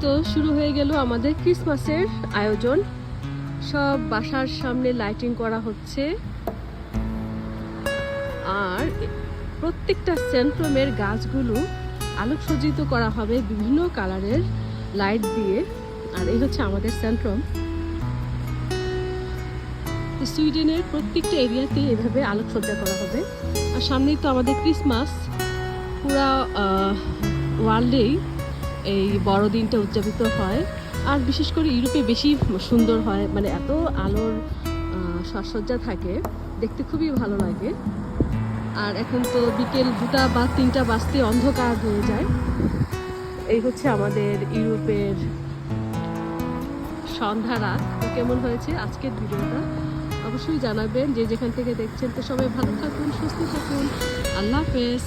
তো শুরু হয়ে গেল আমাদের ক্রিসমাসের আয়োজন। সব বাসার সামনে লাইটিং করা হচ্ছে, আর প্রত্যেকটা সেন্ট্রামের গাছগুলো আলোকসজ্জিত করা হবে বিভিন্ন কালারের লাইট দিয়ে। আর এই হচ্ছে আমাদের সেন্ট্রাম। সুইডেনের প্রত্যেকটা এরিয়াতে এভাবে আলোকসজ্জা করা হবে। আর সামনেই তো আমাদের ক্রিসমাস, পুরা ওয়ার্ল্ডেই এই বড়দিনটা উদযাপিত হয়। আর বিশেষ করে ইউরোপে বেশি সুন্দর হয়, মানে এত আলোর সাজসজ্জা থাকে, দেখতে খুবই ভালো লাগে। আর এখন তো বিকেল 2টা বা 3টা বাজতে অন্ধকার হয়ে যায়। এই হচ্ছে আমাদের ইউরোপের সন্ধ্যা রাত। তো কেমন হয়েছে আজকের ভিডিওটা অবশ্যই জানাবেন, যে যেখান থেকে দেখছেন। তো সবাই ভালো থাকুন, সুস্থ থাকুন, আল্লাহ হাফেজ।